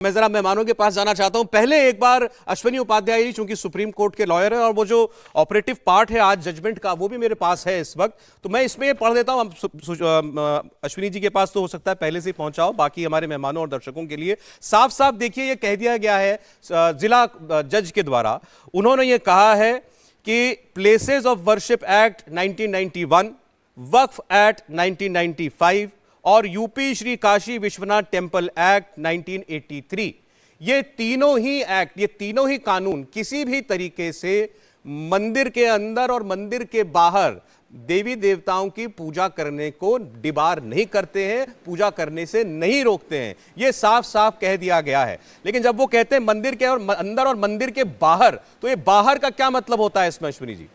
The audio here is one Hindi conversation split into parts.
मैं जरा मेहमानों के पास जाना चाहता हूं। पहले एक बार अश्विनी उपाध्याय जी, चूंकि सुप्रीम कोर्ट के लॉयर हैं और वो जो ऑपरेटिव पार्ट है आज जजमेंट का वो भी मेरे पास है इस वक्त, तो मैं इसमें पढ़ देता हूं। अश्विनी जी के पास तो हो सकता है पहले से ही पहुंचा हो, बाकी हमारे मेहमानों और दर्शकों के लिए साफ साफ देखिए ये कह दिया गया है जिला जज के द्वारा। उन्होंने ये कहा है कि places of worship act 1991, Waqf act 1995 और UP Shri Kashi Vishwanath temple act 1983, ये तीनों ही एक्ट, ये तीनों ही कानून किसी भी तरीके से मंदिर के अंदर और मंदिर के बाहर देवी देवताओं की पूजा करने को डिबार नहीं करते हैं, पूजा करने से नहीं रोकते हैं। ये साफ साफ कह दिया गया है। लेकिन जब वो कहते हैं मंदिर के और अंदर और मंदिर के बाहर, तो ये बाहर का क्या मतलब होता है इसमें अश्विनी जी?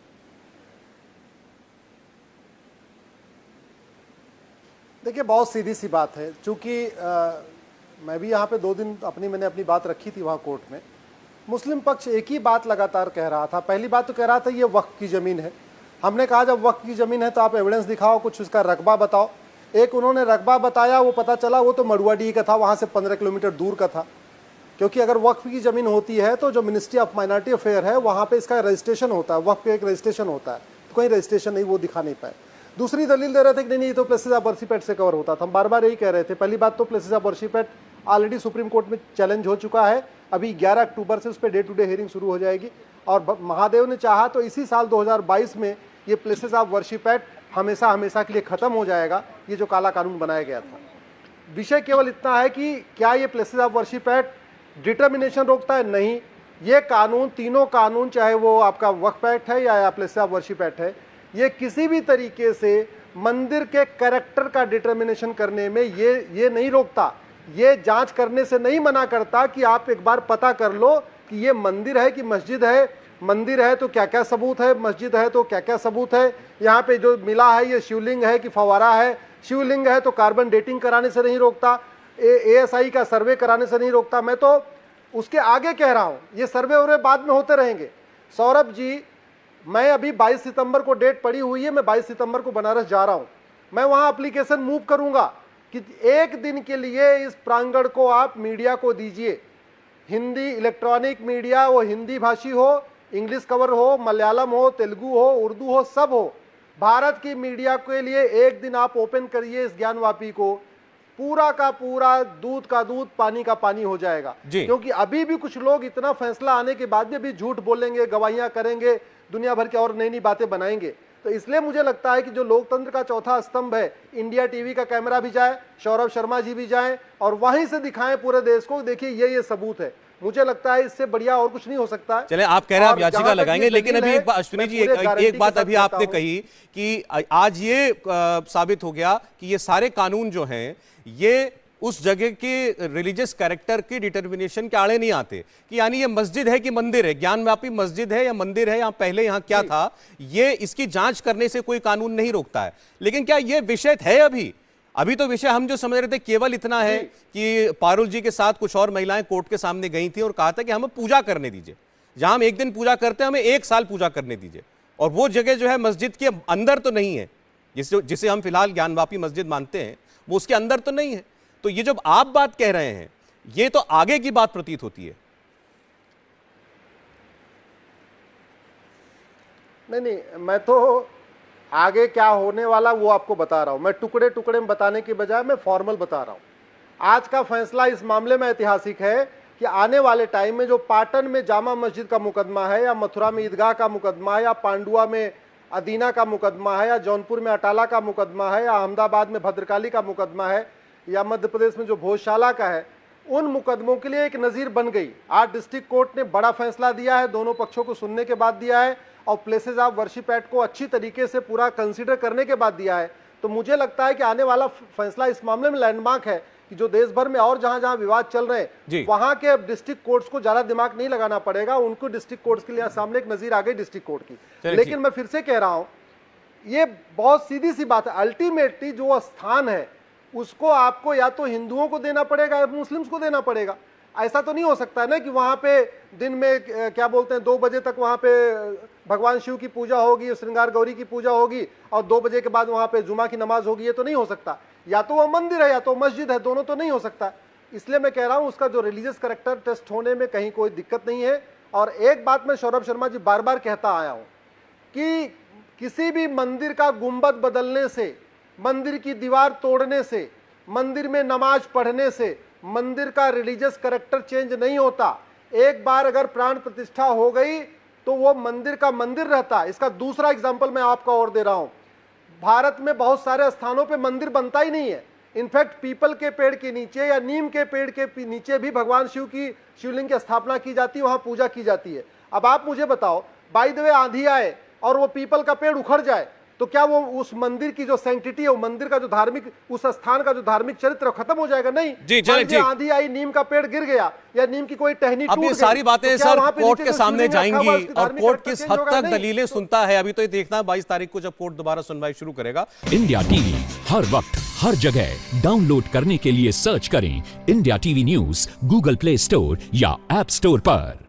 देखिए, बहुत सीधी सी बात है। चूंकि मैं भी यहाँ पे 2 दिन मैंने अपनी बात रखी थी वहाँ कोर्ट में। मुस्लिम पक्ष एक ही बात लगातार कह रहा था। पहली बात तो कह रहा था ये वक्फ की ज़मीन है। हमने कहा जब वक्फ की ज़मीन है तो आप एविडेंस दिखाओ, कुछ उसका रकबा बताओ। एक उन्होंने रकबा बताया, वो पता चला वो तो मड़ुआडीह का था, वहाँ से 15 किलोमीटर दूर का था। क्योंकि अगर वक्फ की ज़मीन होती है तो जो मिनिस्ट्री ऑफ माइनॉरिटी अफेयर है वहाँ पर इसका रजिस्ट्रेशन होता है, वक्फ का एक रजिस्ट्रेशन होता है। तो कोई रजिस्ट्रेशन नहीं, वो दिखा नहीं पाए। दूसरी दलील दे रहे थे कि नहीं, ये तो प्लेसेस ऑफ वर्शिप एक्ट से कवर होता था। हम बार बार यही कह रहे थे। पहली बात तो places of worship act already supreme court में चैलेंज हो चुका है। अभी 11 अक्टूबर से उस per day to day hearing शुरू हो जाएगी और महादेव ने चाहा तो इसी साल 2022 में ये प्लेसेस ऑफ वर्शिप एक्ट हमेशा हमेशा के लिए ख़त्म हो जाएगा, ये जो काला कानून बनाया गया था। विषय केवल इतना है कि क्या ये places of worship act determination रोकता है? नहीं। ये कानून, तीनों कानून, चाहे वो आपका वक्फ एक्ट है या प्लेसेस ऑफ वर्शिप एक्ट है, ये किसी भी तरीके से मंदिर के कैरेक्टर का डिटर्मिनेशन करने में ये नहीं रोकता। ये जांच करने से नहीं मना करता कि आप एक बार पता कर लो कि ये मंदिर है कि मस्जिद है। मंदिर है तो क्या क्या सबूत है, मस्जिद है तो क्या क्या सबूत है। यहाँ पे जो मिला है ये शिवलिंग है कि फवारा है। शिवलिंग है तो कार्बन डेटिंग कराने से नहीं रोकता, ASI का सर्वे कराने से नहीं रोकता। मैं तो उसके आगे कह रहा हूँ, ये सर्वे और बाद में होते रहेंगे। सौरभ जी, मैं अभी 22 सितंबर को डेट पड़ी हुई है, मैं 22 सितंबर को बनारस जा रहा हूं। मैं वहां एप्लीकेशन मूव करूंगा कि एक दिन के लिए इस प्रांगण को आप मीडिया को दीजिए। हिंदी इलेक्ट्रॉनिक मीडिया, वो हिंदी भाषी हो, इंग्लिश कवर हो, मलयालम हो, तेलुगु हो, उर्दू हो, सब हो। भारत की मीडिया के लिए एक दिन आप ओपन करिए इस ज्ञानवापी को, पूरा का पूरा दूध का दूध पानी का पानी हो जाएगा। क्योंकि अभी भी कुछ लोग इतना फैसला आने के बाद भी अभी झूठ बोलेंगे, गवाहियां करेंगे, दुनिया भर की और नई नई बातें बनाएंगे। तो इसलिए मुझे लगता है कि जो लोकतंत्र का चौथा स्तंभ है, इंडिया टीवी का कैमरा भी जाए, सौरभ शर्मा जी भी जाएं और वहीं से दिखाएं पूरे देश को, देखिए ये सबूत है। मुझे लगता है इससे बढ़िया और कुछ नहीं हो सकता है। चले, आप कह रहे हैं आप याचिका लगाएंगे, लेकिन अभी अश्विनी जी एक बात अभी आपने कही कि आज ये साबित हो गया कि ये सारे कानून जो हैं ये उस जगह के रिलीजियस कैरेक्टर की डिटर्मिनेशन के आड़े नहीं आते, कि यानी ये मस्जिद है कि मंदिर है, ज्ञानव्यापी मस्जिद है या मंदिर है, या पहले यहाँ क्या था, ये इसकी जांच करने से कोई कानून नहीं रोकता है। लेकिन क्या ये विषय है? अभी तो विषय हम जो समझ रहे थे केवल इतना है कि पारुल जी के साथ कुछ और महिलाएं कोर्ट के सामने गई थी और कहा था कि हमें पूजा करने दीजिए, जहां हम एक दिन पूजा करते हैं हमें 1 साल पूजा करने दीजिए। और वो जगह जो है मस्जिद के अंदर तो नहीं है, जिसे हम फिलहाल ज्ञानवापी मस्जिद मानते हैं, वो उसके अंदर तो नहीं है। तो ये जब आप बात कह रहे हैं, ये तो आगे की बात प्रतीत होती है। नहीं, मैं तो आगे क्या होने वाला वो आपको बता रहा हूं। मैं टुकड़े टुकड़े में बताने के बजाय मैं फॉर्मल बता रहा हूं। आज का फैसला इस मामले में ऐतिहासिक है कि आने वाले टाइम में जो पाटन में जामा मस्जिद का मुकदमा है, या मथुरा में ईदगाह का मुकदमा है, या पांडुआ में अदीना का मुकदमा है, या जौनपुर में अटाला का मुकदमा है, या अहमदाबाद में भद्रकाली का मुकदमा है, या मध्य प्रदेश में जो भोजशाला का है, उन मुकदमों के लिए एक नज़ीर बन गई। आज डिस्ट्रिक्ट कोर्ट ने बड़ा फैसला दिया है, दोनों पक्षों को सुनने के बाद दिया है और प्लेसेस ऑफ वर्शिप एक्ट को अच्छी तरीके से पूरा कंसीडर करने के बाद दिया है। तो मुझे लगता है कि आने वाला फैसला इस मामले में लैंडमार्क है कि जो देश भर में और जहां जहां विवाद चल रहे हैं वहां के डिस्ट्रिक्ट कोर्ट्स को ज्यादा दिमाग नहीं लगाना पड़ेगा। उनको डिस्ट्रिक्ट कोर्ट्स के लिए सामने एक नज़ीर आ गई डिस्ट्रिक्ट कोर्ट की। लेकिन मैं फिर से कह रहा हूं, ये बहुत सीधी सी बात है। अल्टीमेटली जो स्थान है उसको आपको या तो हिंदुओं को देना पड़ेगा या मुस्लिम्स को देना पड़ेगा। ऐसा तो नहीं हो सकता है ना कि वहां पे दिन में क्या बोलते हैं 2 बजे तक वहां पे भगवान शिव की पूजा होगी, श्रृंगार गौरी की पूजा होगी और 2 बजे के बाद वहां पे जुमा की नमाज होगी। ये तो नहीं हो सकता। या तो वो मंदिर है या तो मस्जिद है, दोनों तो नहीं हो सकता। इसलिए मैं कह रहा हूं उसका जो रिलीजियस कैरेक्टर टेस्ट होने में कहीं कोई दिक्कत नहीं है। और एक बात मैं सौरभ शर्मा जी बार बार कहता आया हूं कि किसी भी मंदिर का गुंबद बदलने से, मंदिर की दीवार तोड़ने से, मंदिर में नमाज पढ़ने से मंदिर का रिलीजियस कैरेक्टर चेंज नहीं होता। एक बार अगर प्राण प्रतिष्ठा हो गई तो वो मंदिर का मंदिर रहता है। इसका दूसरा एग्जाम्पल मैं आपको और दे रहा हूं। भारत में बहुत सारे स्थानों पे मंदिर बनता ही नहीं है। इनफैक्ट पीपल के पेड़ के नीचे या नीम के पेड़ के नीचे भी भगवान शिव की शिवलिंग की स्थापना की जाती है, वहां पूजा की जाती है। अब आप मुझे बताओ, बाय द वे आंधी आए और वो पीपल का पेड़ उखड़ जाए तो क्या वो उस मंदिर की जो सैंक्टिटी है, वो मंदिर का जो धार्मिक, उस स्थान का जो धार्मिक चरित्र खत्म हो जाएगा? नहीं जी, जी। आंधी आई, नीम का पेड़ गिर गया या नीम की कोई टहनी टूट गई, अब ये सारी बातें तो क्या सर वहां पे कोर्ट नीचे के जो सामने शिवलिंग रखा हुआ है, जाएंगी उसकी और धार्मिक कोर्ट कैरेक्टर किस चेंज हद होगा? तक नहीं। दलीलें सुनता है। अभी तो ये देखना है 22 तारीख को जब कोर्ट दोबारा सुनवाई शुरू करेगा। इंडिया टीवी हर वक्त हर जगह डाउनलोड करने के लिए सर्च करें India TV news Google play store या ऐप स्टोर पर।